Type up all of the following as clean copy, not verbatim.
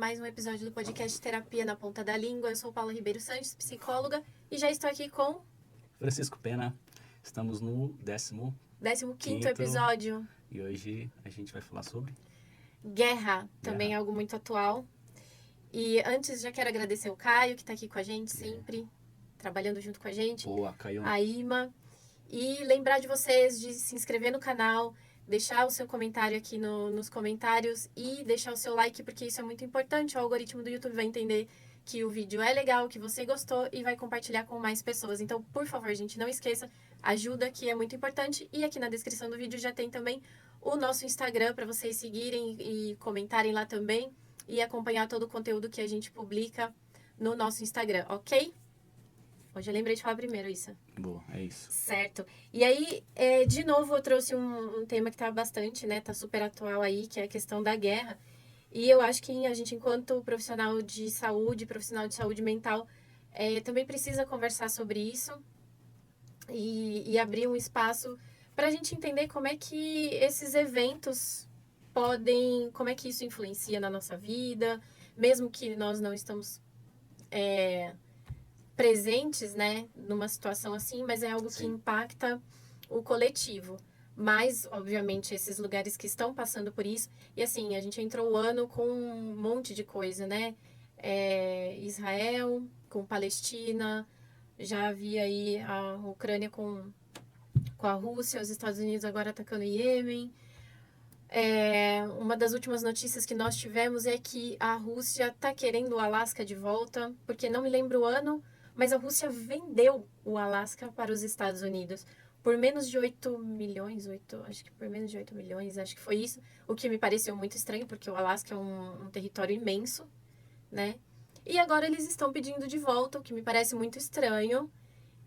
mais um episódio do podcast Terapia na Ponta da Língua. Eu sou Paula Ribeiro Santos, psicóloga, e já estou aqui com Francisco Pena. Estamos no 15º episódio. E hoje a gente vai falar sobre Guerra, também é algo muito atual. E antes já quero agradecer o Caio, que está aqui com a gente sempre, trabalhando junto com a gente. Boa, Caio. A Ima. E lembrar de vocês de se inscrever no canal, deixar o seu comentário aqui nos comentários e deixar o seu like, porque isso é muito importante. O algoritmo do YouTube vai entender que o vídeo é legal, que você gostou e vai compartilhar com mais pessoas. Então, por favor, gente, não esqueça, ajuda que é muito importante. E aqui na descrição do vídeo já tem também o nosso Instagram para vocês seguirem e comentarem lá também e acompanhar todo o conteúdo que a gente publica no nosso Instagram, ok? Hoje eu lembrei de falar primeiro isso. Boa, é isso. Certo. E aí, de novo, eu trouxe um tema que tá bastante, né? Tá super atual aí, que é a questão da guerra. E eu acho que a gente, enquanto profissional de saúde mental, também precisa conversar sobre isso e abrir um espaço para a gente entender como é que esses eventos como é que isso influencia na nossa vida, mesmo que nós não estamos presentes, né, numa situação assim, mas é algo que impacta o coletivo. Mas, obviamente, esses lugares que estão passando por isso, e assim, a gente entrou o ano com um monte de coisa, né? Israel com Palestina, já havia aí a Ucrânia com a Rússia, os Estados Unidos agora atacando o Iêmen. Uma das últimas notícias que nós tivemos é que a Rússia está querendo o Alasca de volta, porque não me lembro o ano, mas a Rússia vendeu o Alasca para os Estados Unidos por menos de 8 milhões, acho que por menos de 8 milhões, acho que foi isso, o que me pareceu muito estranho, porque o Alasca é um território imenso, né? E agora eles estão pedindo de volta, o que me parece muito estranho.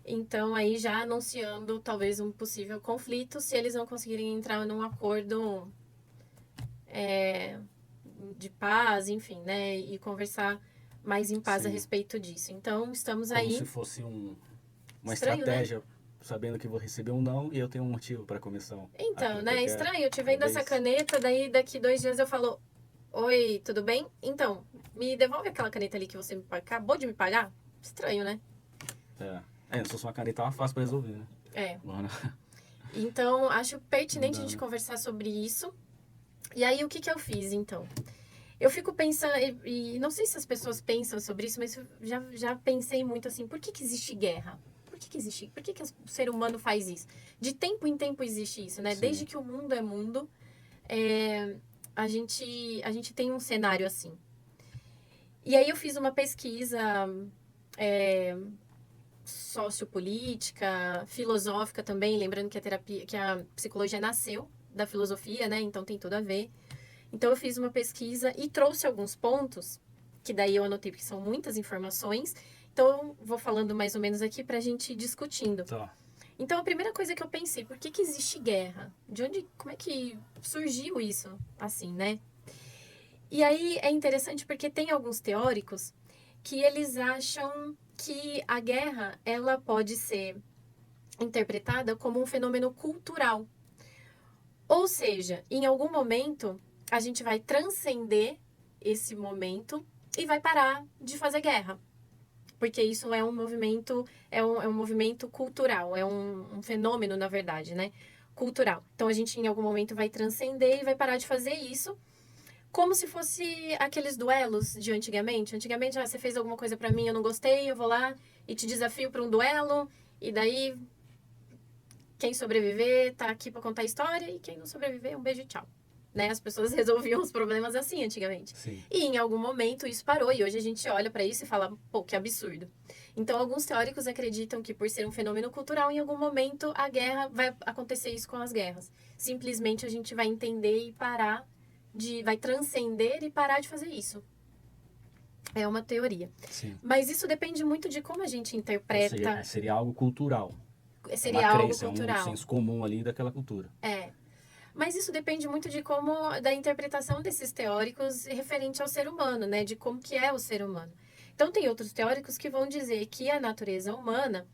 Então, aí já anunciando talvez um possível conflito, se eles não conseguirem entrar num acordo de paz, enfim, né? E conversar mais em paz a respeito disso. Então, estamos aí... Como se fosse uma estranho, estratégia, né? Sabendo que vou receber um não e eu tenho um motivo para começar. Então, né? Estranho, eu te vendo essa caneta, daí daqui 2 dias eu falo: oi, tudo bem? Então, me devolve aquela caneta ali que você acabou de me pagar? Estranho, né? Se fosse uma caneta, é fácil para resolver, né? Mano. Então, acho pertinente a gente conversar sobre isso. E aí, o que eu fiz, então? Eu fico pensando, e não sei se as pessoas pensam sobre isso, mas eu já pensei muito assim, por que existe guerra? Por que existe? Por que o ser humano faz isso? De tempo em tempo existe isso, né? Sim. Desde que o mundo é mundo, a gente tem um cenário assim. E aí eu fiz uma pesquisa sociopolítica, filosófica também, lembrando que a psicologia nasceu da filosofia, né? Então tem tudo a ver. Então eu fiz uma pesquisa e trouxe alguns pontos, que daí eu anotei porque são muitas informações. Então eu vou falando mais ou menos aqui pra gente ir discutindo. Tá. Então a primeira coisa que eu pensei, por que existe guerra? Como é que surgiu isso assim, né? E aí é interessante porque tem alguns teóricos que eles acham que a guerra, ela pode ser interpretada como um fenômeno cultural. Ou seja, em algum momento a gente vai transcender esse momento e vai parar de fazer guerra. Porque isso é um movimento, é um movimento cultural, é um fenômeno, na verdade, né? Cultural. Então a gente em algum momento vai transcender e vai parar de fazer isso. Como se fosse aqueles duelos de antigamente. Antigamente, você fez alguma coisa pra mim, eu não gostei, eu vou lá e te desafio pra um duelo. E daí, quem sobreviver tá aqui pra contar a história. E quem não sobreviver, um beijo e tchau. Né? As pessoas resolviam os problemas assim antigamente. Sim. E em algum momento isso parou. E hoje a gente olha pra isso e fala, pô, que absurdo. Então, alguns teóricos acreditam que por ser um fenômeno cultural, em algum momento a guerra vai acontecer isso com as guerras. Simplesmente a gente vai entender e parar vai transcender e parar de fazer isso. É uma teoria. Sim. Mas isso depende muito de como a gente interpreta. Seria algo cultural. Seria algo crença, cultural. É um senso comum ali daquela cultura. Mas isso depende muito da interpretação desses teóricos referente ao ser humano, né? De como que é o ser humano. Então, tem outros teóricos que vão dizer que a natureza humana,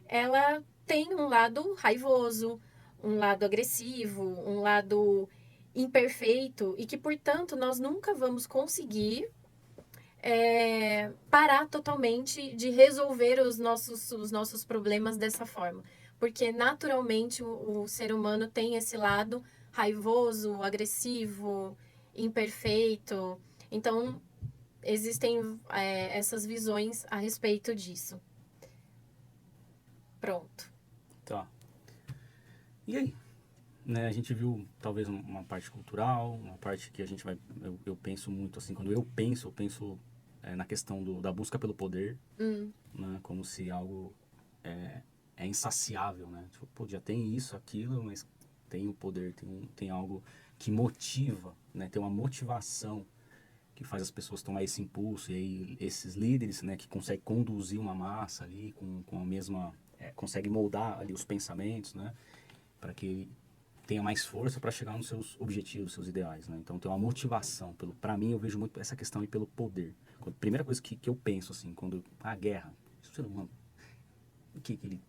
ela tem um lado raivoso, um lado agressivo, um lado imperfeito e que, portanto, nós nunca vamos conseguir parar totalmente de resolver os nossos problemas dessa forma. Porque, naturalmente, o ser humano tem esse lado raivoso, agressivo, imperfeito. Então, existem essas visões a respeito disso. Pronto. Tá. E aí? Né, a gente viu talvez uma parte cultural, uma parte que a gente vai... Eu penso muito assim, quando eu penso na questão da busca pelo poder, né, como se algo é insaciável, né? Tipo, pô, já tem isso, aquilo, mas tem o poder, tem algo que motiva, né? Tem uma motivação que faz as pessoas tomar esse impulso, e aí esses líderes, né, que conseguem conduzir uma massa ali com a mesma... consegue moldar ali os pensamentos, né? Para que tenha mais força para chegar nos seus objetivos, seus ideais, né? Então tem uma motivação. Para mim, eu vejo muito essa questão aí pelo poder. Primeira coisa que eu penso, assim, quando a guerra, o ser humano, o que ele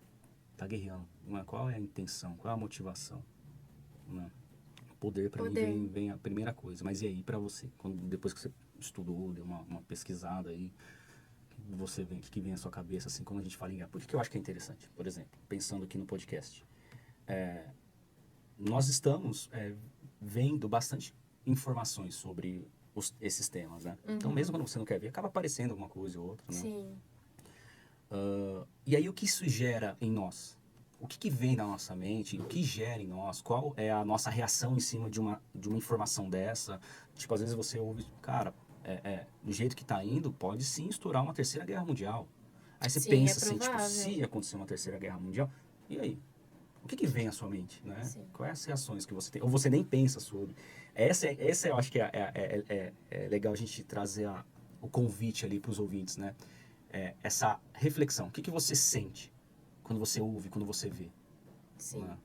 está guerreando? Qual é a intenção? Qual é a motivação? Né? O poder, para mim, vem a primeira coisa. Mas e aí, para você? Depois que você estudou, deu uma pesquisada aí, você vê o que vem à sua cabeça, assim, quando a gente fala em guerra? Por que eu acho que é interessante? Por exemplo, pensando aqui no podcast. Nós estamos vendo bastante informações sobre esses temas, né? Então, mesmo quando você não quer ver, acaba aparecendo alguma coisa ou outra, né? Sim. E aí, o que isso gera em nós? O que vem na nossa mente? O que gera em nós? Qual é a nossa reação em cima de uma informação dessa? Tipo, às vezes você ouve, cara, do jeito que tá indo, pode sim estourar uma terceira guerra mundial. Aí você Sim, pensa é assim, tipo, provável. se acontecer uma terceira guerra mundial, e aí? O que vem à sua mente, né? Sim. Quais as reações que você tem? Ou você nem pensa sobre? Essa eu acho que é legal a gente trazer o convite ali para os ouvintes, né? Essa reflexão. O que você sente quando você ouve, quando você vê? Sim. Né?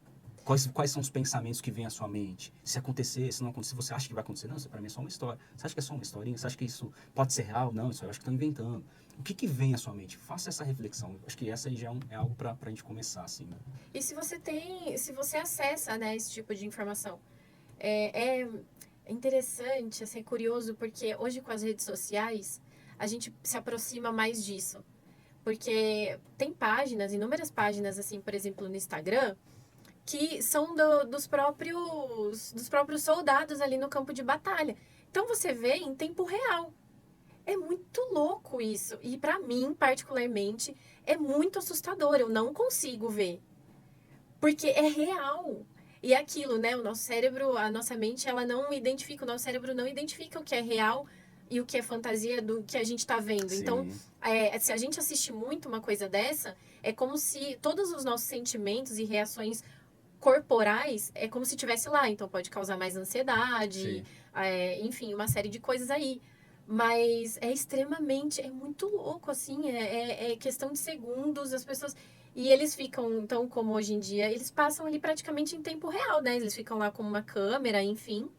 Quais são os pensamentos que vêm à sua mente? Se acontecer, se não acontecer, você acha que vai acontecer? Não, isso para mim é só uma história. Você acha que é só uma historinha? Você acha que isso pode ser real? Não, isso eu acho que estão inventando. O que vem à sua mente? Faça essa reflexão. Acho que essa aí já é algo para a gente começar, assim, né? E se você acessa, né, esse tipo de informação, é interessante, assim, é curioso, porque hoje com as redes sociais, a gente se aproxima mais disso. Porque tem páginas, inúmeras páginas, assim, por exemplo, no Instagram, que são dos próprios soldados ali no campo de batalha. Então você vê em tempo real. É muito louco isso. E para mim, particularmente, é muito assustador. Eu não consigo ver. Porque é real. E é aquilo, né? O nosso cérebro, a nossa mente, ela não identifica, o nosso cérebro não identifica o que é real e o que é fantasia do que a gente tá vendo. Então, Sim. se a gente assiste muito uma coisa dessa, é como se todos os nossos sentimentos e reações corporais é como se tivesse lá. Então, pode causar mais ansiedade, enfim, uma série de coisas aí. Mas é muito louco, assim, é questão de segundos, as pessoas. E eles ficam, então, como hoje em dia, eles passam ali praticamente em tempo real, né? Eles ficam lá com uma câmera, enfim,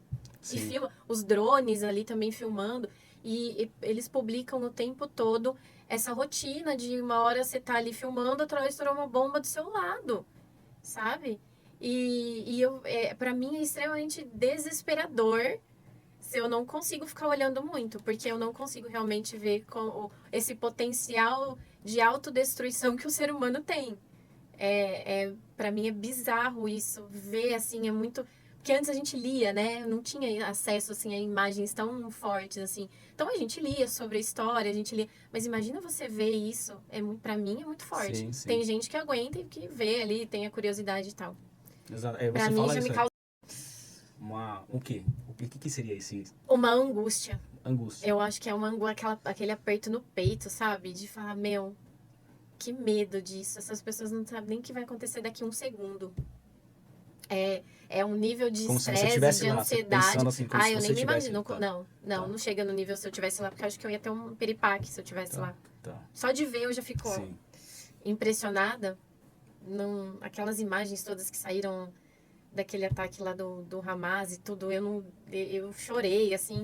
e Sim. filmam. Os drones ali também filmando. E eles publicam o tempo todo essa rotina de uma hora você tá ali filmando, outra hora estourou uma bomba do seu lado, sabe? Para mim é extremamente desesperador se eu não consigo ficar olhando muito, porque eu não consigo realmente ver esse potencial de autodestruição que o ser humano tem. Para mim é bizarro isso, ver assim, é muito. Porque antes a gente lia, né? Não tinha acesso assim a imagens tão fortes assim. Então a gente lia sobre a história, a gente lia. Mas imagina você ver isso, para mim é muito forte. Sim, sim. Tem gente que aguenta e que vê ali, tem a curiosidade e tal. Exato. Pra Você mim fala já isso, me causa o quê? O que seria esse uma angústia. angústia? Eu acho que é aquele aperto no peito, sabe? De falar, meu, que medo disso. Essas pessoas não sabem nem o que vai acontecer daqui a um segundo. É um nível de Como se você estresse, estivesse de lá, você ansiedade. pensando assim, como se Eu você nem me estivesse. imagino. Tá, Não chega no nível se eu tivesse lá, porque eu acho que eu ia ter um piripaque se eu tivesse lá. tá. Só de ver eu já fico Sim. impressionada. Aquelas imagens todas que saíram daquele ataque lá do Hamas e tudo, eu chorei, assim,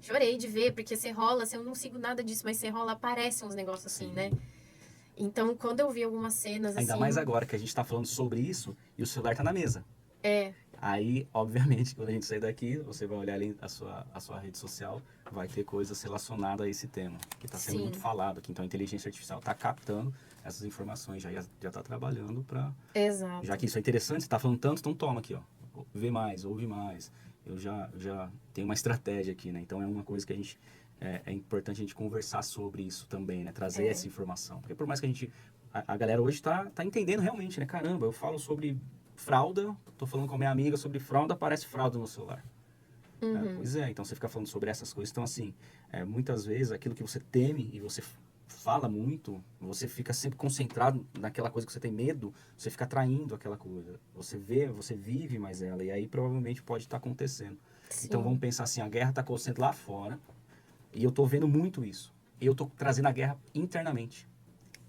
chorei de ver, porque você rola, assim, eu não sigo nada disso, mas você rola, aparecem uns negócios assim, Sim. né? Então, quando eu vi algumas cenas, Ainda assim... mais agora que a gente tá falando sobre isso e o celular tá na mesa. Aí, obviamente, quando a gente sair daqui, você vai olhar ali a sua rede social, vai ter coisas relacionadas a esse tema, que está sendo muito Sim, falado aqui. Então, a inteligência artificial está captando essas informações, já está trabalhando para... Já exato. que isso é interessante, você está falando tanto, então toma aqui, ó. Vê mais, ouve mais. Eu já tenho uma estratégia aqui, né? Então, é uma coisa que a gente... É importante a gente conversar sobre isso também, né? Trazer É. essa informação. Porque por mais que a gente... A galera hoje tá entendendo realmente, né? Caramba, eu falo sobre fralda, tô falando com a minha amiga sobre fralda, aparece fralda no celular. Uhum. Pois é, então você fica falando sobre essas coisas. Então, assim, muitas vezes aquilo que você teme e você fala muito, você fica sempre concentrado naquela coisa que você tem medo, você fica atraindo aquela coisa. Você vê, você vive mais ela, e aí provavelmente pode estar acontecendo. Então vamos Sim. pensar assim, a guerra está acontecendo lá fora, e eu tô vendo muito isso. Eu tô trazendo a guerra internamente.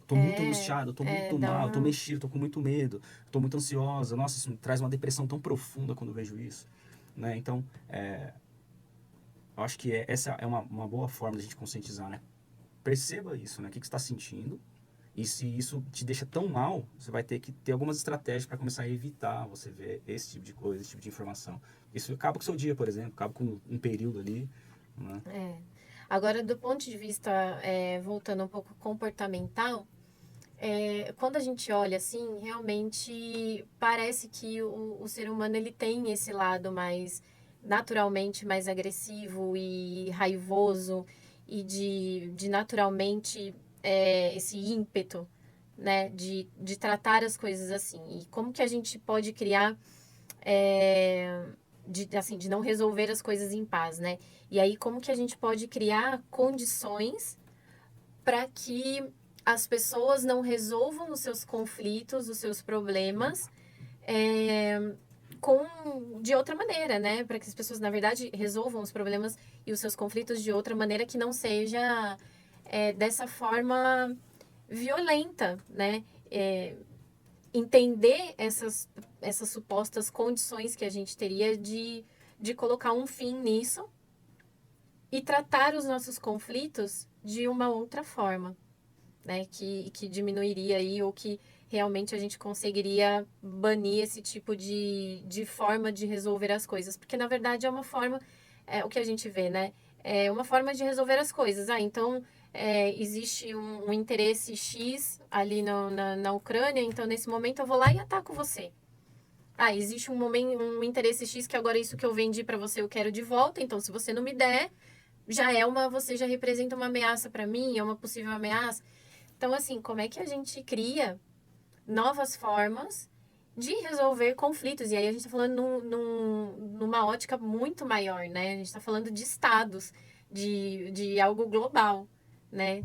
Tô muito angustiado, tô muito Dá mal, tô uma. mexido, tô com muito medo, tô muito ansiosa. Nossa, isso me traz uma depressão tão profunda quando eu vejo isso. Né? Então, eu acho que essa é uma boa forma de a gente conscientizar, né? Perceba isso, né? O que você está sentindo. E se isso te deixa tão mal, você vai ter que ter algumas estratégias para começar a evitar você ver esse tipo de coisa, esse tipo de informação. Isso acaba com o seu dia, por exemplo, acaba com um período ali, né? É. Agora, do ponto de vista, voltando um pouco comportamental, quando a gente olha assim, realmente parece que o ser humano ele tem esse lado mais naturalmente mais agressivo e raivoso e de naturalmente esse ímpeto, né, de tratar as coisas assim. E como que a gente pode criar assim, de não resolver as coisas em paz, né? E aí, como que a gente pode criar condições para que as pessoas não resolvam os seus conflitos, os seus problemas, é, de outra maneira, né? Para que as pessoas, na verdade, resolvam os problemas e os seus conflitos de outra maneira que não seja dessa forma violenta, né? Entender essas supostas condições que a gente teria de colocar um fim nisso e tratar os nossos conflitos de uma outra forma, né? Que diminuiria aí ou que realmente a gente conseguiria banir esse tipo de forma de resolver as coisas. Porque, na verdade, é uma forma, o que a gente vê, né? É uma forma de resolver as coisas. Ah, então existe um interesse X ali na Ucrânia, então nesse momento eu vou lá e ataco você. Ah, existe um interesse X que agora isso que eu vendi para você eu quero de volta, então se você não me der, você já representa uma ameaça para mim, é uma possível ameaça. Então, assim, como é que a gente cria novas formas de resolver conflitos? E aí a gente está falando numa ótica muito maior, né? A gente está falando de estados, de algo global, né?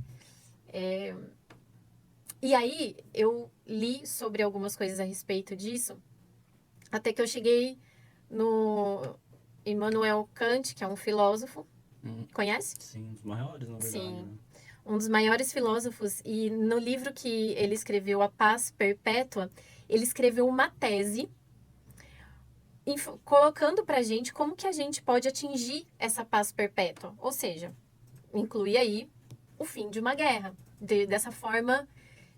E aí eu li sobre algumas coisas a respeito disso, até que eu cheguei no Immanuel Kant, que é um filósofo. Conhece? Sim, um dos maiores, na verdade, Sim, né? um dos maiores filósofos. E no livro que ele escreveu, A Paz Perpétua, ele escreveu uma tese colocando pra gente como que a gente pode atingir essa paz perpétua. Ou seja, inclui aí o fim de uma guerra, dessa forma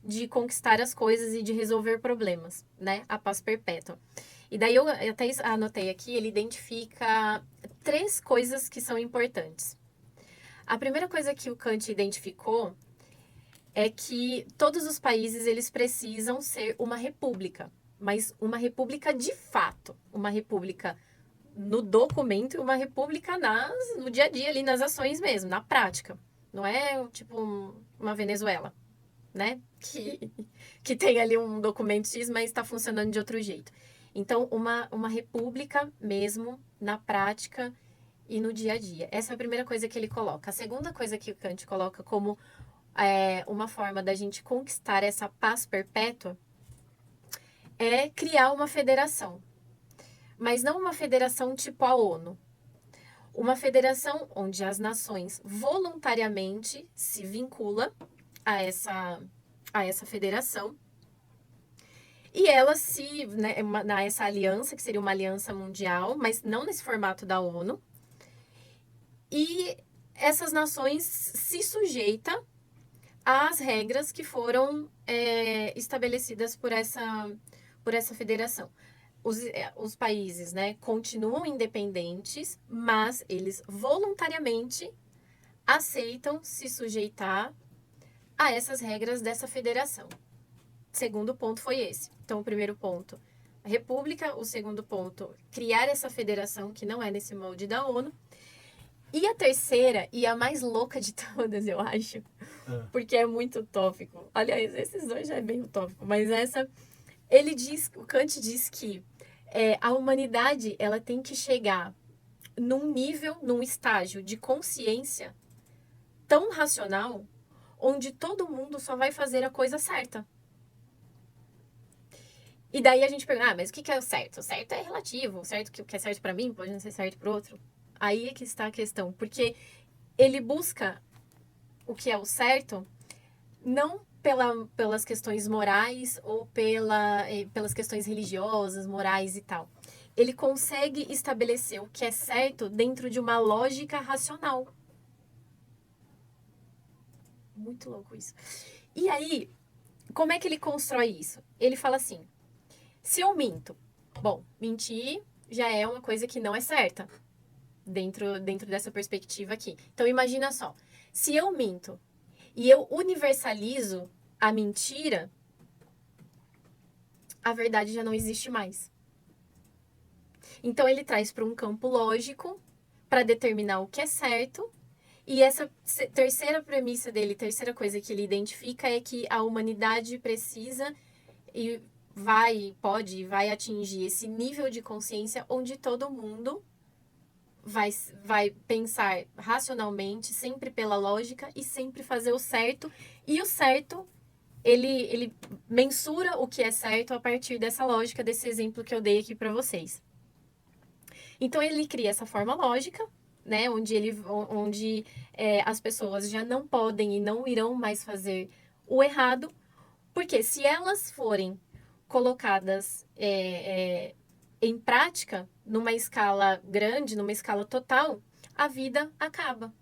de conquistar as coisas e de resolver problemas, né? A paz perpétua. E daí eu até anotei aqui, ele identifica três coisas que são importantes. A primeira coisa que o Kant identificou é que todos os países eles precisam ser uma república, mas uma república de fato, uma república no documento e uma república no dia a dia ali nas ações mesmo, na prática. Não é tipo uma Venezuela, né? Que tem ali um documento X, mas está funcionando de outro jeito. Então, uma república mesmo na prática e no dia a dia. Essa é a primeira coisa que ele coloca. A segunda coisa que o Kant coloca como uma forma da gente conquistar essa paz perpétua é criar uma federação. Mas não uma federação tipo a ONU. Uma federação onde as nações voluntariamente se vinculam a essa federação e ela né, essa aliança, que seria uma aliança mundial, mas não nesse formato da ONU. E essas nações se sujeitam às regras que foram estabelecidas por essa federação. os países, né, continuam independentes, mas eles voluntariamente aceitam se sujeitar a essas regras dessa federação. Segundo ponto foi esse. Então, o primeiro ponto, a República. O segundo ponto, criar essa federação que não é nesse molde da ONU. E a terceira, e a mais louca de todas, eu acho, porque é muito utópico. Aliás, esses dois já é bem utópico, mas essa, o Kant diz que a humanidade, ela tem que chegar num nível, num estágio de consciência tão racional, onde todo mundo só vai fazer a coisa certa. E daí a gente pergunta, mas o que é o certo? O certo é relativo, o certo que é certo para mim pode não ser certo para o outro. Aí é que está a questão, porque ele busca o que é o certo, não pelas questões morais ou pelas questões religiosas, morais e tal. Ele consegue estabelecer o que é certo dentro de uma lógica racional. Muito louco isso. E aí, como é que ele constrói isso? Ele fala assim, se eu minto, bom, mentir já é uma coisa que não é certa, dentro dessa perspectiva aqui. Então, imagina só, se eu minto e eu universalizo a mentira, a verdade já não existe mais. Então, ele traz para um campo lógico para determinar o que é certo. E essa terceira premissa dele, terceira coisa que ele identifica é que a humanidade precisa e vai atingir esse nível de consciência onde todo mundo vai pensar racionalmente, sempre pela lógica e sempre fazer o certo. E o certo, ele mensura o que é certo a partir dessa lógica, desse exemplo que eu dei aqui para vocês. Então, ele cria essa forma lógica, né, onde as pessoas já não podem e não irão mais fazer o errado, porque se elas forem colocadas em prática, numa escala grande, numa escala total, a vida acaba.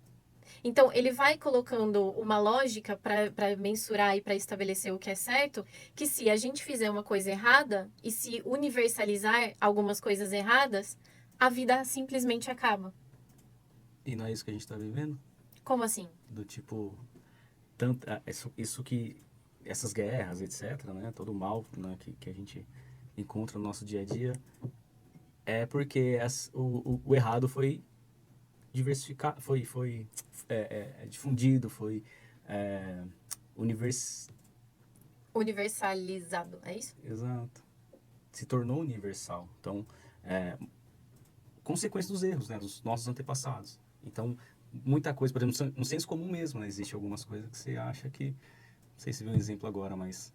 Então, ele vai colocando uma lógica para mensurar e para estabelecer o que é certo, que se a gente fizer uma coisa errada e se universalizar algumas coisas erradas, a vida simplesmente acaba. E não é isso que a gente está vivendo? Como assim? Do tipo, tanto, isso que, essas guerras, etc., né, todo o mal, né, que a gente encontra no nosso dia a dia, é porque o errado foi diversificado, foi difundido, foi é, univers... Universalizado, é isso? Exato. Se tornou universal. Então, consequência dos erros, né, dos nossos antepassados. Então, muita coisa, por exemplo, no senso comum mesmo, né, existe algumas coisas que você acha que, não sei se viu um exemplo agora, mas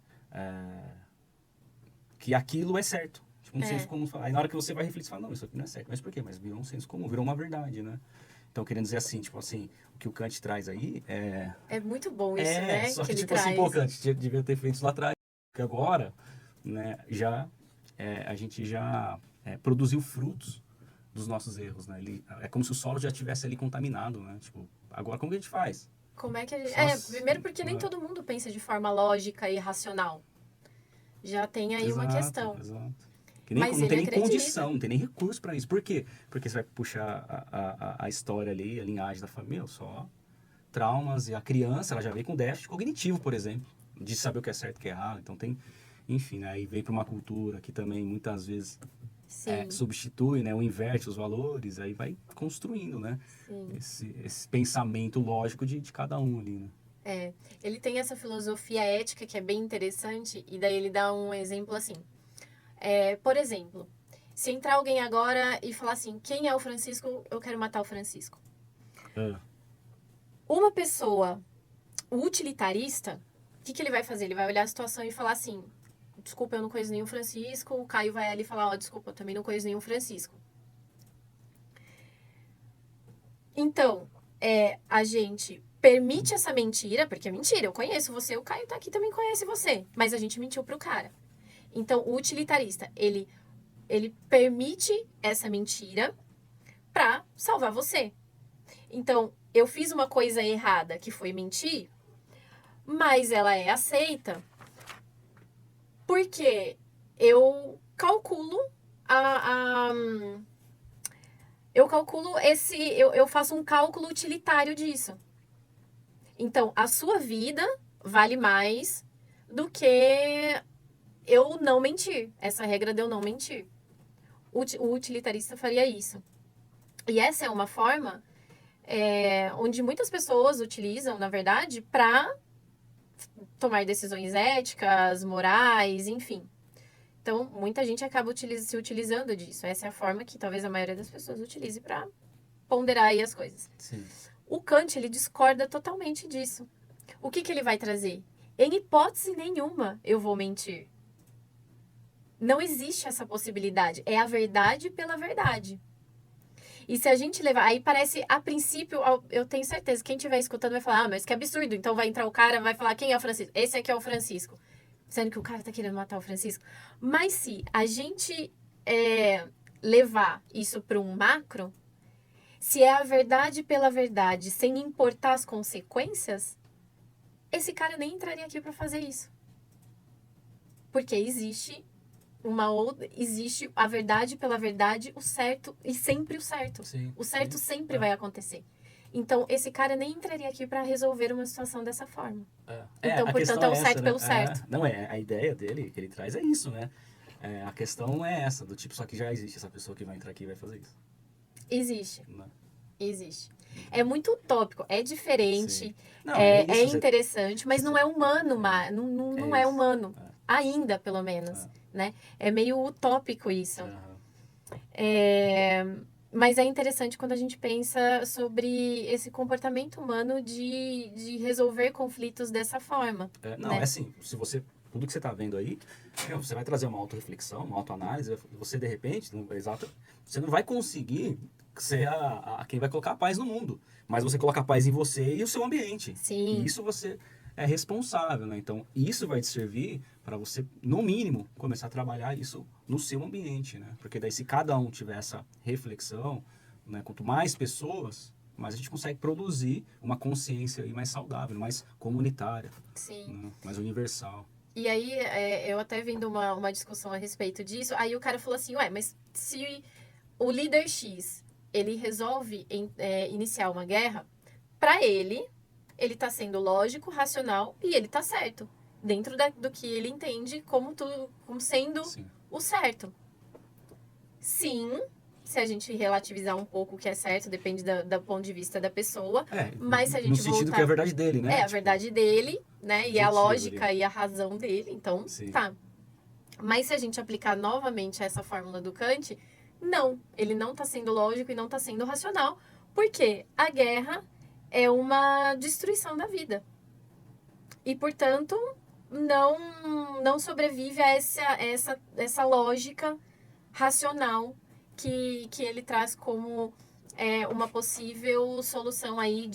que aquilo é certo. Tipo, um senso comum. Aí na hora que você vai refletir, você fala, não, isso aqui não é certo. Mas por quê? Mas virou um senso comum, virou uma verdade, né? Então, querendo dizer assim, tipo assim, o que o Kant traz aí é... É muito bom isso, né? Só que ele tipo traz. assim, pô, Kant, devia ter feito isso lá atrás. Porque agora, né, a gente já produziu frutos dos nossos erros, né? É como se o solo já estivesse ali contaminado, né? Tipo, agora como que a gente faz? Como é que a gente... Nossa, primeiro porque nem todo mundo pensa de forma lógica e racional. Já tem aí uma questão. Exato. Mas Não ele tem nem acredita. condição, não tem nem recurso para isso. Por quê? Porque você vai puxar a história ali, a linhagem da família, só traumas, e a criança, ela já veio com déficit cognitivo, por exemplo, de saber o que é certo e o que é errado. Então tem, enfim, né, aí vem para uma cultura que também muitas vezes substitui, né, ou inverte os valores, aí vai construindo, né, esse pensamento lógico de cada um ali, né. Ele tem essa filosofia ética que é bem interessante, e daí ele dá um exemplo assim. Por exemplo, se entrar alguém agora e falar assim, quem é o Francisco? Eu quero matar o Francisco. Uma pessoa, o utilitarista, o que ele vai fazer? Ele vai olhar a situação e falar assim, desculpa, eu não conheço nenhum Francisco. O Caio vai ali falar, desculpa, eu também não conheço nenhum Francisco. Então, a gente permite essa mentira, porque é mentira, eu conheço você, o Caio tá aqui também conhece você, mas a gente mentiu pro cara. Então, o utilitarista, ele permite essa mentira pra salvar você. Então, eu fiz uma coisa errada, que foi mentir, mas ela é aceita porque eu calculo a, a- eu calculo eu faço um cálculo utilitário disso. Então, a sua vida vale mais do que eu não mentir. Essa regra de eu não mentir. O utilitarista faria isso. E essa é uma forma onde muitas pessoas utilizam, na verdade, para tomar decisões éticas, morais, enfim. Então, muita gente acaba se utilizando disso. Essa é a forma que talvez a maioria das pessoas utilize para ponderar aí as coisas. Sim. O Kant, ele discorda totalmente disso. O que ele vai trazer? Em hipótese nenhuma eu vou mentir. Não existe essa possibilidade. É a verdade pela verdade. E se a gente levar... Aí parece, a princípio, eu tenho certeza, quem estiver escutando vai falar, mas que absurdo. Então vai entrar o cara, vai falar, quem é o Francisco? Esse aqui é o Francisco. Sendo que o cara tá querendo matar o Francisco. Mas se a gente levar isso para um macro, se é a verdade pela verdade, sem importar as consequências, esse cara nem entraria aqui para fazer isso. Porque existe existe a verdade pela verdade, o certo e sempre o certo. Sim, o certo sim. sempre vai acontecer. Então, esse cara nem entraria aqui para resolver uma situação dessa forma. Então, a portanto, questão é o essa, certo né? pelo certo. Não, a ideia dele, que ele traz é isso, né? A questão é essa, do tipo, só que já existe essa pessoa que vai entrar aqui e vai fazer isso. Existe. Né? Existe. É muito utópico, é diferente, Sim. Não, é isso, interessante, mas não é humano, não é isso. humano. Ainda, pelo menos. Né? É meio utópico isso. Mas é interessante quando a gente pensa sobre esse comportamento humano de resolver conflitos dessa forma. Não, né? é assim, se você... Tudo que você está vendo aí, você vai trazer uma autorreflexão, uma autoanálise, você de repente, você não vai conseguir ser a quem vai colocar a paz no mundo, mas você coloca a paz em você e o seu ambiente. Sim. E isso você é responsável, né? Então, isso vai te servir para você, no mínimo, começar a trabalhar isso no seu ambiente, né? Porque daí se cada um tiver essa reflexão, né, quanto mais pessoas, mais a gente consegue produzir uma consciência aí mais saudável, mais comunitária, Sim. né, mais universal. E aí, eu até vendo uma discussão a respeito disso, aí o cara falou assim, ué, mas se o líder X, ele resolve iniciar uma guerra, para ele tá sendo lógico, racional e ele tá certo. Dentro do que ele entende como sendo Sim. o certo. Sim, se a gente relativizar um pouco o que é certo, depende do ponto de vista da pessoa. Mas se a gente no sentido voltar... que é a verdade dele, né? É a verdade dele, né? E a lógica ali. E a razão dele. Então, Sim. tá. Mas se a gente aplicar novamente essa fórmula do Kant, não. Ele não está sendo lógico e não está sendo racional. Porque a guerra é uma destruição da vida. E, portanto, não sobrevive a essa lógica racional que ele traz como uma possível solução aí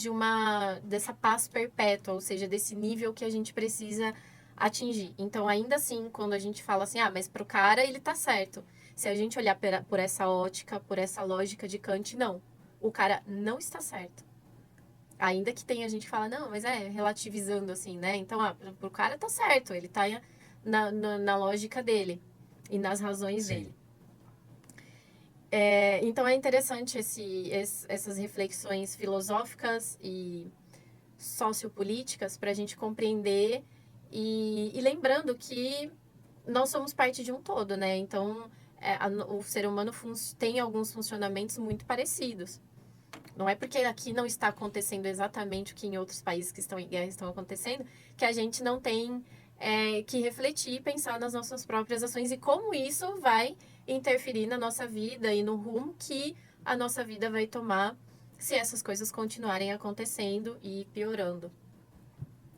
dessa paz perpétua, ou seja, desse nível que a gente precisa atingir. Então, ainda assim, quando a gente fala assim, mas pro cara ele tá certo. Se a gente olhar por essa ótica, por essa lógica de Kant, não. O cara não está certo. Ainda que tenha gente que fala, não, mas relativizando assim, né? Então, pro cara tá certo, ele tá na lógica dele e nas razões Sim. dele. Então é interessante essas reflexões filosóficas e sociopolíticas para a gente compreender e lembrando que nós somos parte de um todo, né? Então o ser humano tem alguns funcionamentos muito parecidos. Não é porque aqui não está acontecendo exatamente o que em outros países que estão em guerra estão acontecendo, que a gente não tem que refletir e pensar nas nossas próprias ações e como isso vai interferir na nossa vida e no rumo que a nossa vida vai tomar se essas coisas continuarem acontecendo e piorando,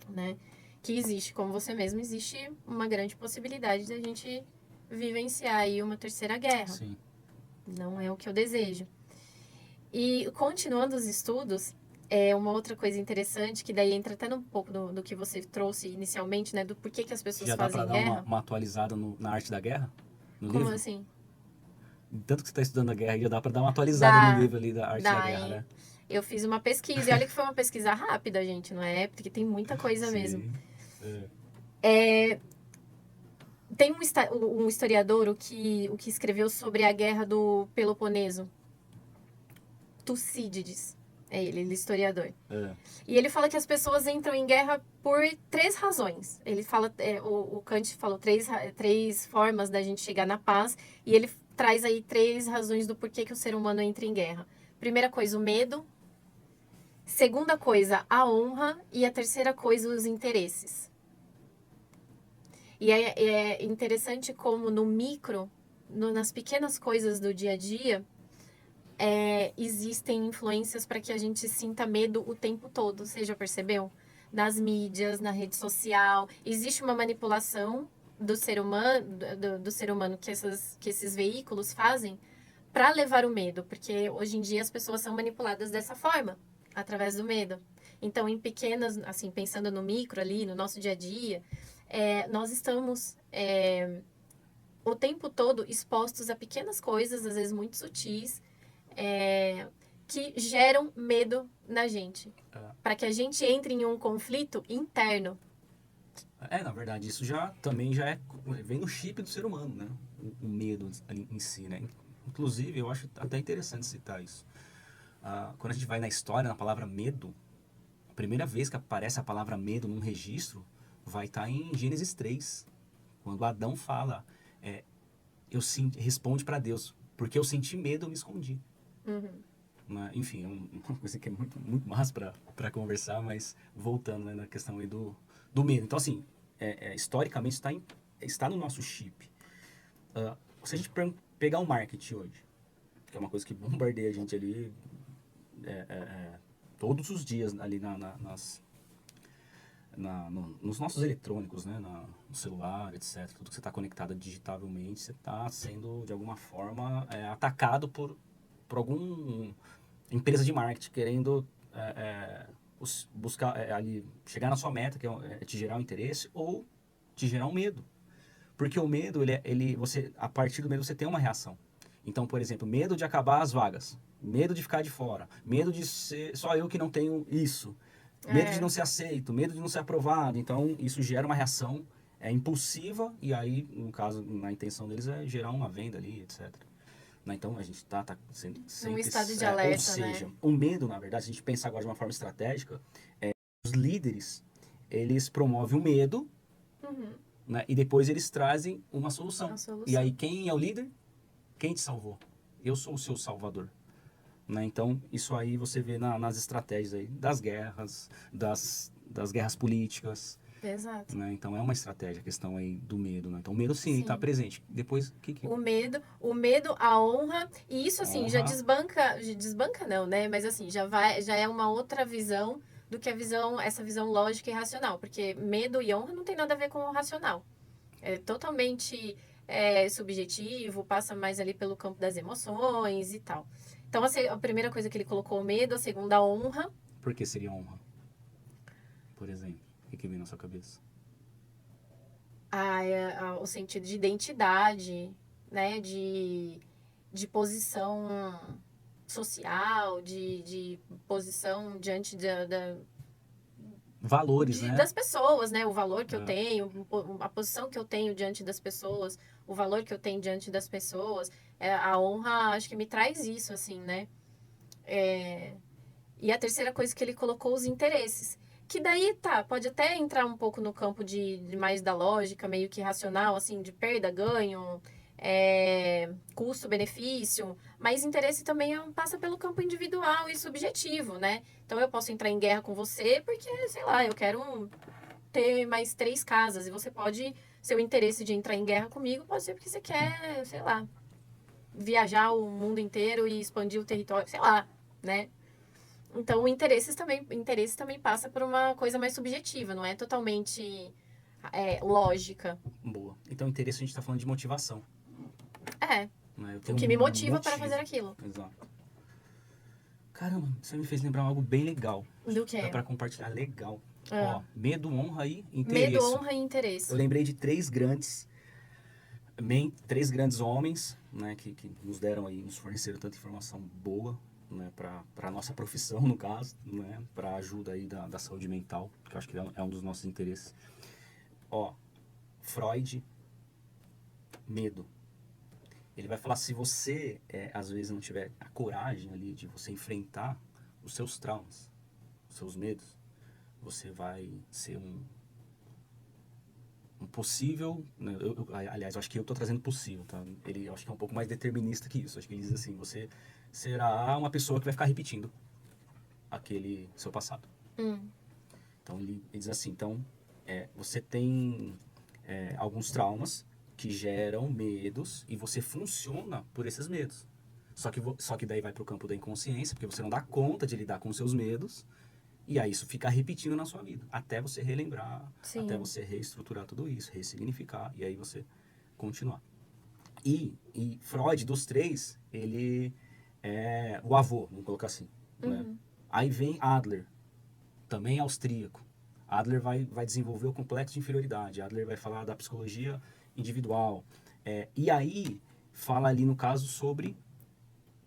né? Que existe, como você mesmo, existe uma grande possibilidade de a gente vivenciar aí uma terceira guerra. Sim. Não é o que eu desejo. E continuando os estudos, uma outra coisa interessante, que daí entra até um pouco do que você trouxe inicialmente, né? Do porquê que as pessoas fazem guerra. Já dá para dar uma atualizada na arte da guerra? No Como livro? assim? Tanto que você está estudando a guerra, já dá para dar uma atualizada no livro ali da arte da guerra, né? Eu fiz uma pesquisa, e olha que foi uma pesquisa rápida, gente, não é? Porque tem muita coisa mesmo. Tem um historiador o que escreveu sobre a guerra do Peloponeso, Tucídides. Ele é historiador. É. E ele fala que as pessoas entram em guerra por 3 razões. Ele fala, o Kant falou três formas da gente chegar na paz, e ele traz aí 3 razões do porquê que o ser humano entra em guerra. Primeira coisa, o medo. Segunda coisa, a honra. E a terceira coisa, os interesses. E é interessante como no micro, nas pequenas coisas do dia a dia, existem influências para que a gente sinta medo o tempo todo. Você já percebeu? Nas mídias, na rede social. Existe uma manipulação do ser humano, do ser humano que esses veículos fazem para levar o medo. Porque hoje em dia as pessoas são manipuladas dessa forma, através do medo. Então, em pequenas, assim, pensando no micro ali, no nosso dia a dia, nós estamos o tempo todo expostos a pequenas coisas, às vezes muito sutis, que geram medo na gente. Para que a gente entre em um conflito interno. Na verdade, isso também vem no chip do ser humano, né? O medo em si, né? Inclusive, eu acho até interessante citar isso. Quando a gente vai na história, na palavra medo, a primeira vez que aparece a palavra medo num registro vai estar em Gênesis 3, quando Adão fala, responde para Deus, porque eu senti medo, eu me escondi. Uhum. Enfim, é uma coisa que é muito, muito massa para conversar, mas voltando, né, na questão aí do medo. Então, assim, historicamente está no nosso chip. Se a gente pegar o marketing hoje, que é uma coisa que bombardeia a gente ali todos os dias ali nos nossos eletrônicos, né, no celular, etc. Tudo que você está conectado digitavelmente, você está sendo, de alguma forma, atacado por alguma empresa de marketing querendo buscar ali, chegar na sua meta, que é te gerar um interesse, ou te gerar um medo. Porque o medo, a partir do medo você tem uma reação. Então, por exemplo, medo de acabar as vagas, medo de ficar de fora, medo de ser só eu que não tenho isso, medo de não ser aceito, medo de não ser aprovado. Então, isso gera uma reação impulsiva e aí, no caso, na intenção deles é gerar uma venda ali, etc. Então, a gente está sempre... Um estado de alerta, ou seja, né? o medo, na verdade, se a gente pensar agora de uma forma estratégica, os líderes, eles promovem o medo, né, e depois eles trazem uma solução. E aí, quem é o líder? Quem te salvou? Eu sou o seu salvador. Né? Então, isso aí você vê nas estratégias aí das guerras, das guerras políticas. Exato. Né? Então, é uma estratégia, a questão aí do medo. Né? Então, o medo, sim, está presente. Depois, o medo, a honra, e isso, assim, já desbanca não, né? Mas, assim, já é uma outra visão do que essa visão lógica e racional. Porque medo e honra não tem nada a ver com o racional. É totalmente subjetivo, passa mais ali pelo campo das emoções e tal. Então, a primeira coisa que ele colocou, o medo, a segunda, a honra. Por que seria honra? Por exemplo, o que vem na sua cabeça? O sentido de identidade, né? De posição social, de posição diante valores, né? das pessoas, né? O valor que eu tenho, a posição que eu tenho diante das pessoas, o valor que eu tenho diante das pessoas. A honra, acho que me traz isso, assim, né? E a terceira coisa que ele colocou, os interesses. Que daí, pode até entrar um pouco no campo de mais da lógica, meio que racional, assim, de perda, ganho, custo-benefício, mas interesse também passa pelo campo individual e subjetivo, né? Então eu posso entrar em guerra com você porque, sei lá, eu quero ter mais 3 casas, e você pode, seu interesse de entrar em guerra comigo pode ser porque você quer, sei lá, viajar o mundo inteiro e expandir o território, sei lá, né? Então o interesse também passa por uma coisa mais subjetiva, não é totalmente lógica. Boa. Então, interesse a gente está falando de motivação. Né? O que me motiva para fazer aquilo. Exato. Caramba, você me fez lembrar algo bem legal. Do que? Dá pra compartilhar legal. Ó, medo, honra e interesse. Medo, honra e interesse. Eu lembrei de 3 grandes homens, né, que nos deram aí, nos forneceram tanta informação boa, né, para nossa profissão, no caso, né, para ajuda aí da saúde mental, que eu acho que é um dos nossos interesses. Ó, Freud, medo. Ele vai falar, se você, às vezes, não tiver a coragem ali de você enfrentar os seus traumas, os seus medos, você vai ser um possível... Né? Aliás, eu acho que eu estou trazendo possível, tá? Eu acho que é um pouco mais determinista que isso. Acho que ele diz assim, você será uma pessoa que vai ficar repetindo aquele seu passado. Então, ele diz assim, então, você tem alguns traumas que geram medos e você funciona por esses medos. Só que daí vai para o campo da inconsciência, porque você não dá conta de lidar com os seus medos, e aí isso fica repetindo na sua vida, até você relembrar, Sim. até você reestruturar tudo isso, ressignificar, e aí você continuar. E Freud, dos três, ele é o avô, vamos colocar assim. Né? Aí vem Adler, também austríaco. Adler vai desenvolver o complexo de inferioridade. Adler vai falar da psicologia individual. E aí, fala ali no caso sobre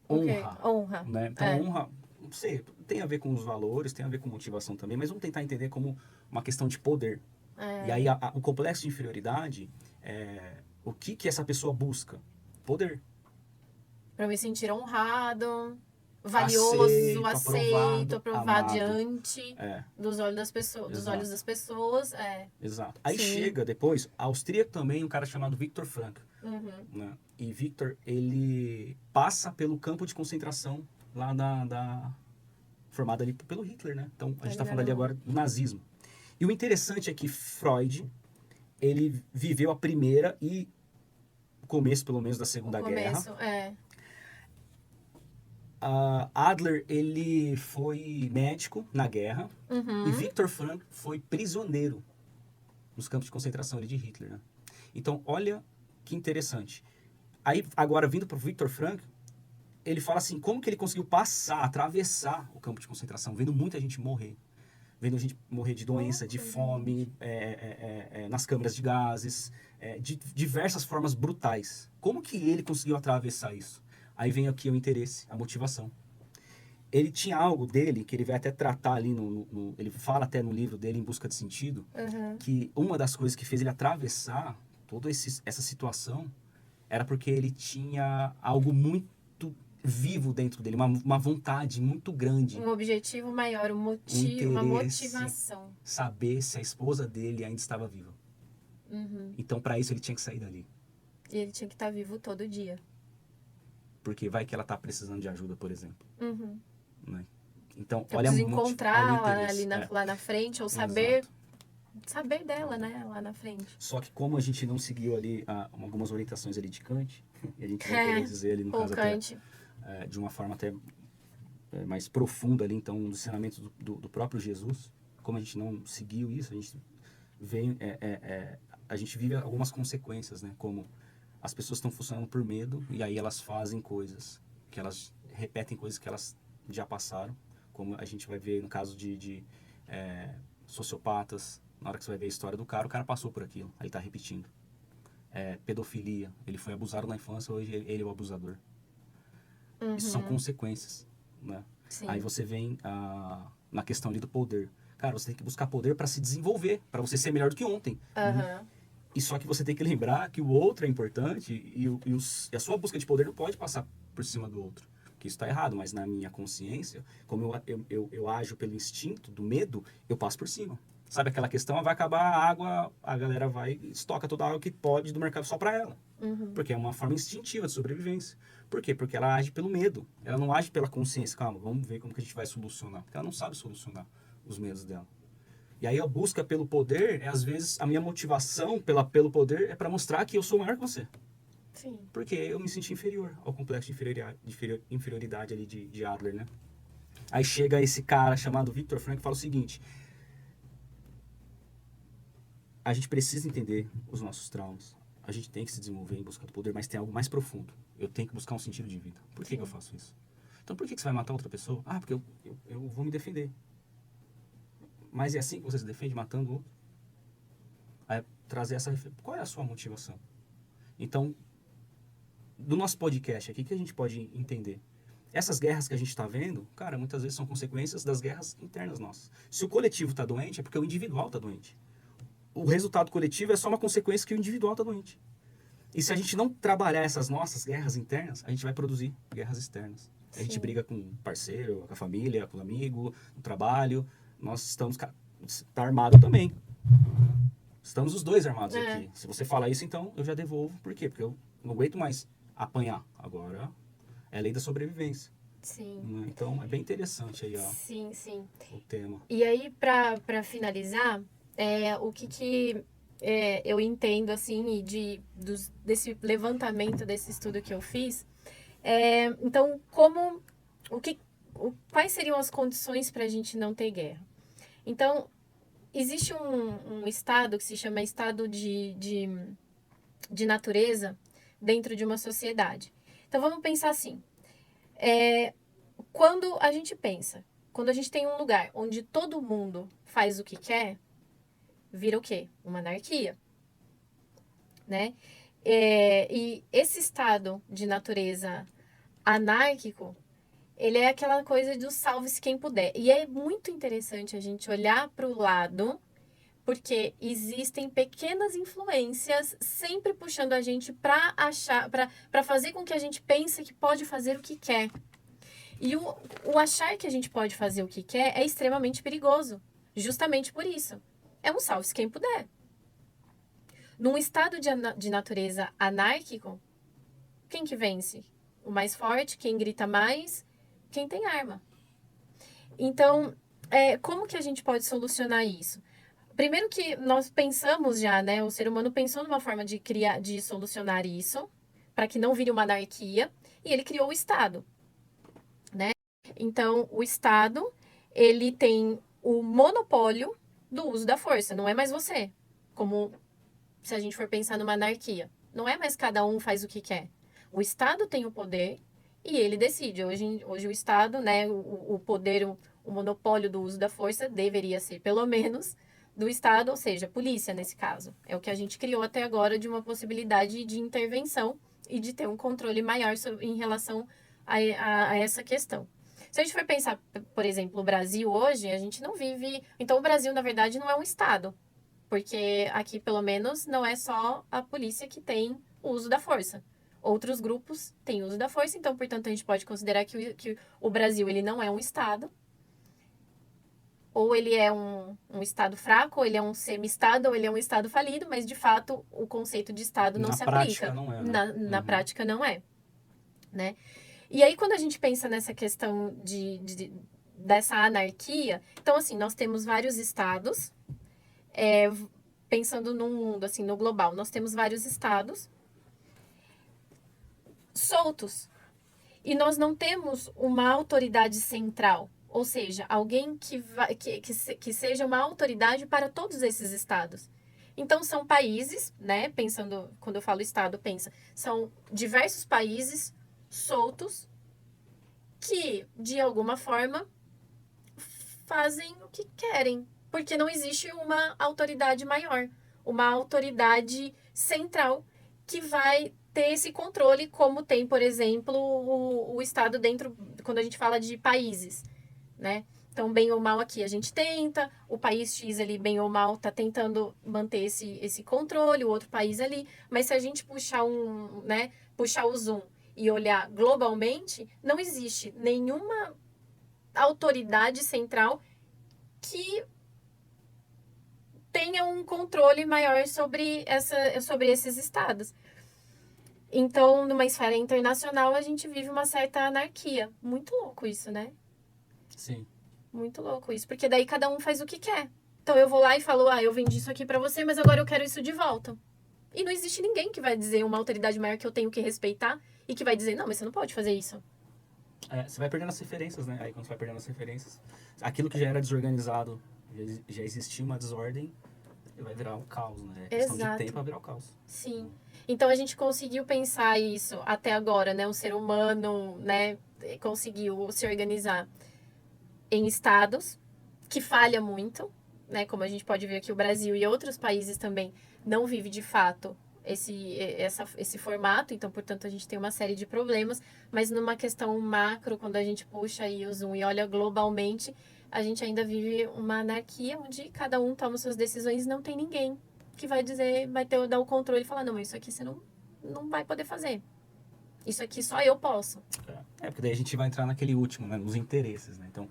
honra. Honra. Né? Então, honra, não sei, tem a ver com os valores, tem a ver com motivação também, mas vamos tentar entender como uma questão de poder. E aí, o complexo de inferioridade, o que essa pessoa busca? Poder. Para me sentir honrado, valioso, aceito, aprovado diante dos olhos das pessoas. Dos olhos das pessoas. Exato. Aí Sim. chega depois, austríaco também, um cara chamado Viktor Frankl. Né? E Viktor, ele passa pelo campo de concentração lá formado ali pelo Hitler, né? Então, a gente está falando ali agora do nazismo. E o interessante é que Freud, ele viveu a primeira e o começo, pelo menos, da Segunda Guerra. Adler, ele foi médico na guerra e Viktor Frankl foi prisioneiro nos campos de concentração ali de Hitler, né? Então, olha que interessante. Aí, agora, vindo para o Viktor Frankl, ele fala assim, como que ele conseguiu atravessar o campo de concentração, vendo muita gente morrer. Vendo gente morrer de doença, de fome, nas câmaras de gases, de diversas formas brutais. Como que ele conseguiu atravessar isso? Aí vem aqui o interesse, a motivação. Ele tinha algo dele, que ele vai até tratar ali, ele fala até no livro dele, Em Busca de Sentido, que uma das coisas que fez ele atravessar toda essa situação era porque ele tinha algo muito vivo dentro dele, uma vontade muito grande. Um objetivo maior, um motivo, uma motivação. Saber se a esposa dele ainda estava viva. Então, para isso, ele tinha que sair dali. E ele tinha que estar vivo todo dia. Porque vai que ela está precisando de ajuda, por exemplo. Né? Então, eu olha preciso encontrar ali lá na frente, ou saber dela, né, lá na frente. Só que como a gente não seguiu ali algumas orientações ali de Kant, e a gente vai poder dizer ali no caso Kant. Até, de uma forma até mais profunda ali, então, um ensinamento do próprio Jesus, como a gente não seguiu isso, a gente vem, a gente vive algumas consequências, né, como as pessoas estão funcionando por medo e aí elas fazem coisas, que elas repetem coisas que elas já passaram, como a gente vai ver no caso de sociopatas. Na hora que você vai ver a história do cara, o cara passou por aquilo, aí tá repetindo. Pedofilia, ele foi abusado na infância, hoje ele é o abusador. Isso são consequências, né? Sim. Aí você vem na questão ali do poder. Cara, você tem que buscar poder para se desenvolver, para você ser melhor do que ontem. E só que você tem que lembrar que o outro é importante e a sua busca de poder não pode passar por cima do outro. Porque isso está errado, mas na minha consciência, como eu ajo pelo instinto do medo, eu passo por cima. Sabe aquela questão, vai acabar a água, a galera estoca toda a água que pode do mercado só para ela. Porque é uma forma instintiva de sobrevivência. Por quê? Porque ela age pelo medo. Ela não age pela consciência. Calma, vamos ver como que a gente vai solucionar. Porque ela não sabe solucionar os medos dela. E aí a busca pelo poder, às vezes, a minha motivação pelo poder é para mostrar que eu sou maior que você. Sim. Porque eu me senti inferior ao complexo de inferioridade ali de Adler, né? Aí chega esse cara chamado Viktor Frankl e fala o seguinte: a gente precisa entender os nossos traumas. A gente tem que se desenvolver em busca do poder, mas tem algo mais profundo. Eu tenho que buscar um sentido de vida. Por que eu faço isso? Então por que você vai matar outra pessoa? Ah, porque eu vou me defender. Mas é assim que você se defende, matando o outro? Aí trazer essa reflexão. Qual é a sua motivação? Então, do nosso podcast aqui, o que a gente pode entender? Essas guerras que a gente está vendo, cara, muitas vezes são consequências das guerras internas nossas. Se o coletivo está doente, é porque o individual está doente. O resultado coletivo é só uma consequência que o individual está doente. E se a gente não trabalhar essas nossas guerras internas, a gente vai produzir guerras externas. A gente Sim. briga com o parceiro, com a família, com o amigo, no trabalho. Nós estamos... Tá armado também. Estamos os dois armados aqui. Se você fala isso, então eu já devolvo. Por quê? Porque eu não aguento mais apanhar. Agora é a lei da sobrevivência. Sim. Né? Então é bem interessante aí, ó, Sim, sim. o tema. E aí, para finalizar, o que eu entendo, assim, desse levantamento, desse estudo que eu fiz, então, quais seriam as condições para a gente não ter guerra? Então, existe um estado que se chama estado de natureza dentro de uma sociedade. Então, vamos pensar assim, quando a gente tem um lugar onde todo mundo faz o que quer, vira o quê? Uma anarquia, né? E esse estado de natureza anárquico, ele é aquela coisa do salve-se quem puder. E é muito interessante a gente olhar para o lado, porque existem pequenas influências sempre puxando a gente para fazer com que a gente pense que pode fazer o que quer. E o achar que a gente pode fazer o que quer é extremamente perigoso. Justamente por isso. É um salve-se quem puder. Num estado de natureza anárquico, quem que vence? O mais forte, quem grita mais, quem tem arma. Então, como que a gente pode solucionar isso? Primeiro que nós pensamos já, né? O ser humano pensou numa forma de solucionar isso, para que não vire uma anarquia, e ele criou o Estado. Então, o Estado, ele tem o monopólio do uso da força, não é mais você. Como se a gente for pensar numa anarquia. Não é mais cada um faz o que quer. O Estado tem o poder e ele decide. Hoje o Estado, né, o poder, o monopólio do uso da força deveria ser, pelo menos, do Estado, ou seja, polícia nesse caso. É o que a gente criou até agora de uma possibilidade de intervenção e de ter um controle maior em relação a essa questão. Se a gente for pensar, por exemplo, o Brasil hoje, a gente não vive. Então, o Brasil, na verdade, não é um Estado. Porque aqui, pelo menos, não é só a polícia que tem o uso da força. Outros grupos têm uso da força, então, portanto, a gente pode considerar que o Brasil ele não é um Estado. Ou ele é um Estado fraco, ou ele é um semi-Estado, ou ele é um Estado falido, mas, de fato, o conceito de Estado não Na se prática aplica. não é, né? Na prática, não é. Né? E aí, quando a gente pensa nessa questão dessa anarquia, então, assim, nós temos vários estados, pensando no mundo, assim, no global, nós temos vários estados soltos. E nós não temos uma autoridade central, ou seja, alguém que seja uma autoridade para todos esses estados. Então, são países, né? Pensando, quando eu falo estado, são diversos países soltos que, de alguma forma, fazem o que querem, porque não existe uma autoridade maior, uma autoridade central que vai ter esse controle, como tem, por exemplo, o Estado dentro, quando a gente fala de países, né? Então, bem ou mal aqui a gente tenta, o país X ali, bem ou mal, tá tentando manter esse controle, o outro país ali, mas se a gente puxar o zoom e olhar globalmente, não existe nenhuma autoridade central que tenha um controle maior sobre esses estados. Então, numa esfera internacional, a gente vive uma certa anarquia. Muito louco isso, né? Sim. Muito louco isso, porque daí cada um faz o que quer. Então eu vou lá e falo, eu vendi isso aqui pra você, mas agora eu quero isso de volta. E não existe ninguém que vai dizer, uma autoridade maior que eu tenho que respeitar, e que vai dizer, não, mas você não pode fazer isso. Você vai perdendo as referências, né? Aí quando você vai perdendo as referências, aquilo que já era desorganizado, já existia uma desordem, vai virar um caos, né? É questão de tempo pra virar o caos. Sim. Então a gente conseguiu pensar isso até agora, né? O ser humano, né, conseguiu se organizar em estados, que falha muito, né? Como a gente pode ver aqui, o Brasil e outros países também não vive de fato esse formato, então, portanto, a gente tem uma série de problemas, mas numa questão macro, quando a gente puxa aí o zoom e olha globalmente, a gente ainda vive uma anarquia onde cada um toma suas decisões e não tem ninguém que vai dizer, dar o controle e falar, não, isso aqui você não não vai poder fazer. Isso aqui só eu posso. Porque daí a gente vai entrar naquele último, né? Nos interesses, né? Então,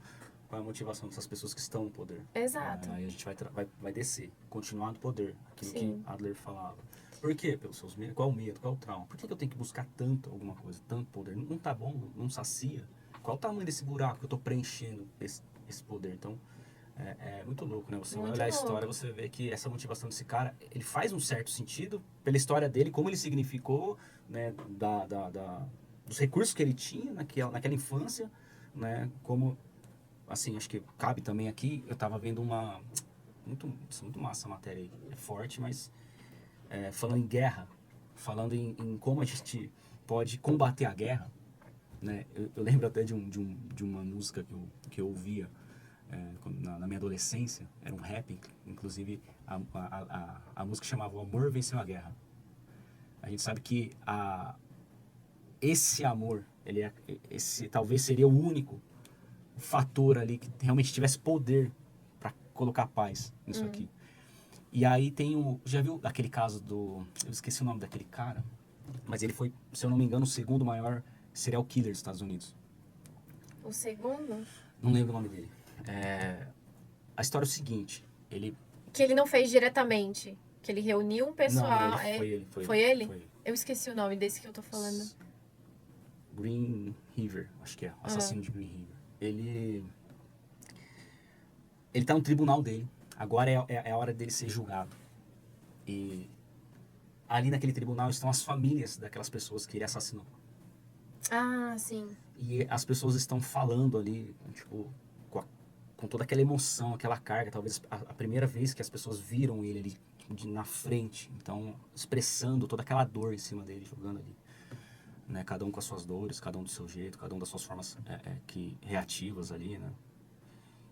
qual é a motivação dessas pessoas que estão no poder? Exato. Aí a gente vai descer, continuar no poder, aquilo Sim. que Adler falava. Por quê? Pelos seus medos. Qual o medo? Qual o trauma? Por que eu tenho que buscar tanto alguma coisa, tanto poder? Não tá bom? Não sacia? Qual o tamanho desse buraco que eu tô preenchendo esse poder? Então, é muito louco, né? Você vai Muito olhar a louco. história, você vê que essa motivação desse cara, ele faz um certo sentido pela história dele, como ele significou, né? Dos recursos que ele tinha naquela infância, né? Como, assim, acho que cabe também aqui, eu tava vendo muito massa a matéria aí, é forte, mas falando em guerra, falando em como a gente pode combater a guerra, né? Eu lembro até de uma música que eu ouvia na minha adolescência, era um rap, inclusive a música chamava O Amor Venceu a Guerra. A gente sabe que esse amor, esse talvez seria o único fator ali que realmente tivesse poder para colocar paz nisso aqui. E aí já viu aquele caso eu esqueci o nome daquele cara, mas ele foi, se eu não me engano, o segundo maior serial killer dos Estados Unidos. O segundo? Não lembro o nome dele. A história é o seguinte, Que ele não fez diretamente. Que ele reuniu um pessoal. Não, foi ele. Foi ele? Eu esqueci o nome desse que eu tô falando. Green River, acho que é. O assassino de Green River. Ele tá no tribunal dele. Agora é a hora dele ser julgado. E ali naquele tribunal estão as famílias daquelas pessoas que ele assassinou. Ah, sim. E as pessoas estão falando ali, tipo, com toda aquela emoção, aquela carga. Talvez a primeira vez que as pessoas viram ele ali na frente. Então, expressando toda aquela dor em cima dele, jogando ali. Né? Cada um com as suas dores, cada um do seu jeito, cada um das suas formas reativas ali, né?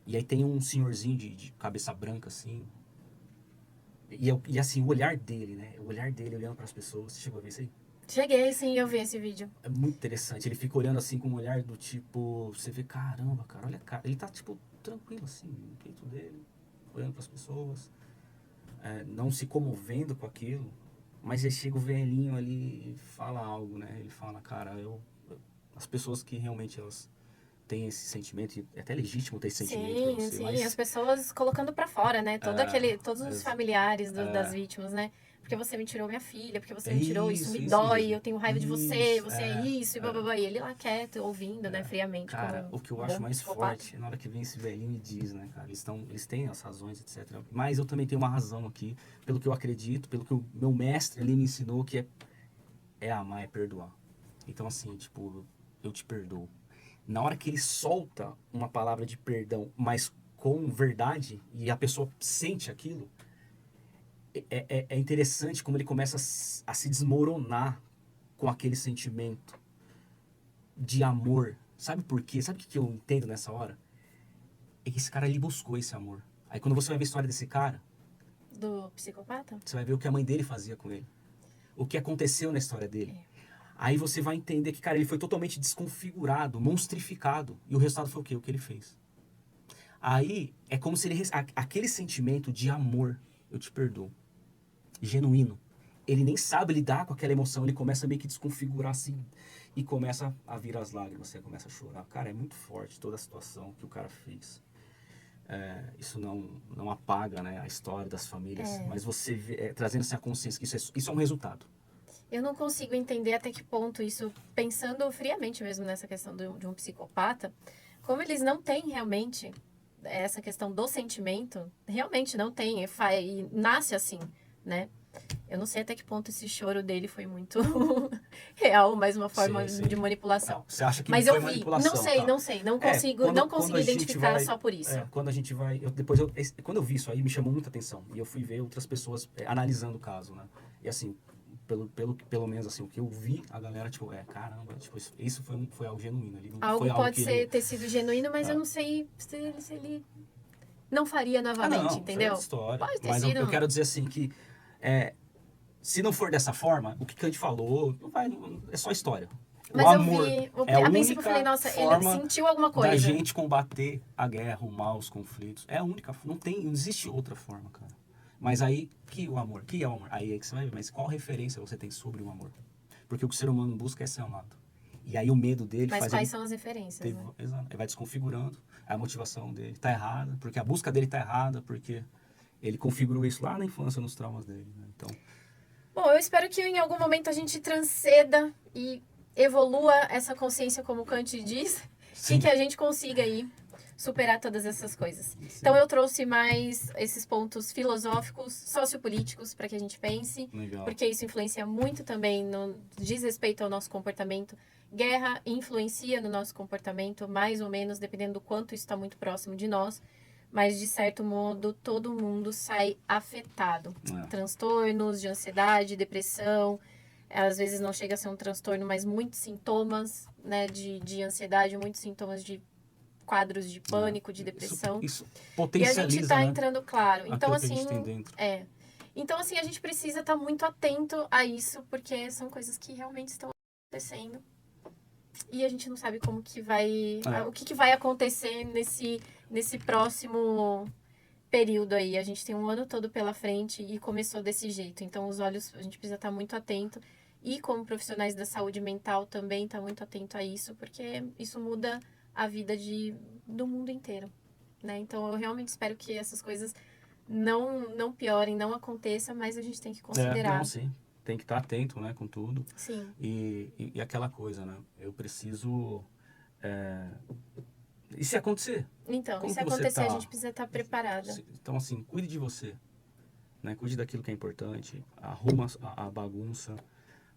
E aí tem um senhorzinho de cabeça branca, assim. E assim, o olhar dele, né? O olhar dele olhando para as pessoas. Você chegou a ver isso aí? Cheguei, sim, eu vi esse vídeo. É muito interessante. Ele fica olhando assim com um olhar do tipo... Você vê, caramba, cara, olha a cara. Ele tá, tipo, tranquilo, assim, no peito dele. Olhando para as pessoas. Não se comovendo com aquilo. Mas aí chega o velhinho ali e fala algo, né? Ele fala, cara, as pessoas que realmente elas têm esse sentimento, e é até legítimo ter esse sentimento pra você, Sim, mas... as pessoas colocando pra fora, né? Todos os familiares das vítimas, né? Porque você me tirou minha filha, porque você me tirou, isso me dói, mesmo. eu tenho raiva de você, Isso, você é isso, e blá, blá, blá. E ele lá quieto, ouvindo, né, friamente. Cara, como o que eu um acho bom mais psicopata. forte é na hora que vem esse velhinho e diz, né, cara? Eles têm as razões, etc. Mas eu também tenho uma razão aqui, pelo que eu acredito, pelo que o meu mestre ali me ensinou, que é amar, é perdoar. Então, assim, tipo, eu te perdoo. Na hora que ele solta uma palavra de perdão, mas com verdade, e a pessoa sente aquilo, é interessante como ele começa a se desmoronar com aquele sentimento de amor. Sabe por quê? Sabe o que eu entendo nessa hora? É que esse cara, ele buscou esse amor. Aí quando você vai ver a história desse cara, Do psicopata? você vai ver o que a mãe dele fazia com ele. O que aconteceu na história dele. Aí você vai entender que, cara, ele foi totalmente desconfigurado, monstrificado. E o resultado foi o quê? O que ele fez. Aí é como se aquele sentimento de amor, eu te perdoo, genuíno, ele nem sabe lidar com aquela emoção, ele começa a meio que desconfigurar assim e começa a vir as lágrimas, você começa a chorar. Cara, é muito forte toda a situação que o cara fez. Isso não apaga, né, a história das famílias, mas você vê, trazendo essa consciência que isso é um resultado. Eu não consigo entender até que ponto isso, pensando friamente mesmo nessa questão de um psicopata, como eles não têm realmente essa questão do sentimento, realmente não tem, e nasce assim, né? Eu não sei até que ponto esse choro dele foi muito real, mais uma forma Sim. de manipulação. Não, você acha que Mas foi eu vi, manipulação? não sei, não consigo, não consigo a gente identificar só por isso. Quando a gente vai... Quando eu vi isso aí, me chamou muita atenção. E eu fui ver outras pessoas analisando o caso, né? E assim, pelo menos assim, o que eu vi, a galera, tipo, caramba, tipo, isso foi algo genuíno. Ali, Algo foi algo pode ter sido genuíno, mas eu não sei se ele não faria novamente, entendeu? Isso é outra história. Pode ter Mas sido. eu quero dizer assim que se não for dessa forma, o que Kant falou, é só história. Mas o amor a princípio eu falei, nossa, ele sentiu alguma coisa. Da gente combater a guerra, o mal, os conflitos. É a única, não existe outra forma, cara. Mas aí, que é o amor? Aí é que você vai ver, mas qual referência você tem sobre o amor? Porque o que o ser humano busca é ser amado. E aí o medo dele Mas faz quais ele... são as referências, né? Exato. Ele vai desconfigurando, a motivação dele tá errada, porque a busca dele tá errada, porque ele configurou isso lá na infância, nos traumas dele, né? Então, Bom, eu espero que em algum momento a gente transcenda e evolua essa consciência, como Kant diz, sim. e que a gente consiga aí superar todas essas coisas. Sim. Então eu trouxe mais esses pontos filosóficos, sociopolíticos, para que a gente pense, Legal. porque isso influencia muito também no diz respeito ao nosso comportamento. Guerra influencia no nosso comportamento, mais ou menos, dependendo do quanto isso está muito próximo de nós. Mas, de certo modo, todo mundo sai afetado. Transtornos de ansiedade, depressão. Às vezes não chega a ser um transtorno, mas muitos sintomas, né, de ansiedade, muitos sintomas de quadros de pânico, de depressão. Isso potencializa, e a gente está né, entrando, claro. Então, aquilo que a assim, gente tem dentro. Então, assim, a gente precisa estar muito atento a isso, porque são coisas que realmente estão acontecendo. E a gente não sabe como que vai... O que vai acontecer nesse próximo período aí. A gente tem um ano todo pela frente e começou desse jeito. Então, os olhos, a gente precisa estar muito atento. E como profissionais da saúde mental também estar muito atento a isso, porque isso muda a vida do mundo inteiro, né? Então, eu realmente espero que essas coisas não piorem, não aconteçam, mas a gente tem que considerar. Não, sim. Tem que estar atento, né, com tudo. Sim. E aquela coisa, né? Eu preciso... E se acontecer? Então, Como se que você acontecer, tá? a gente precisa estar preparada. Então, assim, cuide de você. Né? Cuide daquilo que é importante. Arruma a bagunça.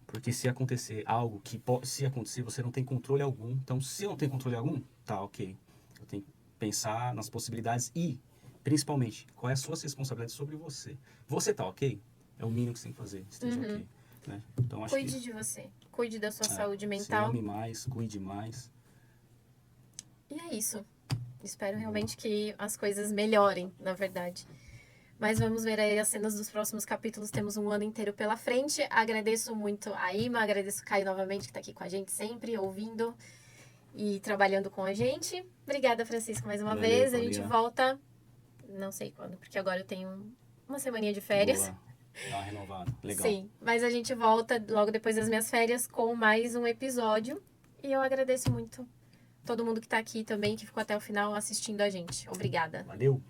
Porque se acontecer algo que... Se acontecer, você não tem controle algum. Então, se eu não tenho controle algum, tá, ok. Eu tenho que pensar nas possibilidades e, principalmente, qual é a sua responsabilidade sobre você. Você tá ok? É o mínimo que você tem que fazer. Esteja ok. Né? Então, acho Cuide de você. Cuide da sua saúde mental. Se ame mais, cuide mais. E é isso. Espero realmente que as coisas melhorem, na verdade. Mas vamos ver aí as cenas dos próximos capítulos. Temos um ano inteiro pela frente. Agradeço muito a Ima, agradeço o Caio novamente, que está aqui com a gente sempre, ouvindo e trabalhando com a gente. Obrigada, Francisco, mais uma vez. A gente volta, não sei quando, porque agora eu tenho uma semaninha de férias. Boa. Dá uma renovada. Legal. Sim, mas a gente volta logo depois das minhas férias com mais um episódio. E eu agradeço muito todo mundo que está aqui também, que ficou até o final assistindo a gente. Obrigada. Valeu!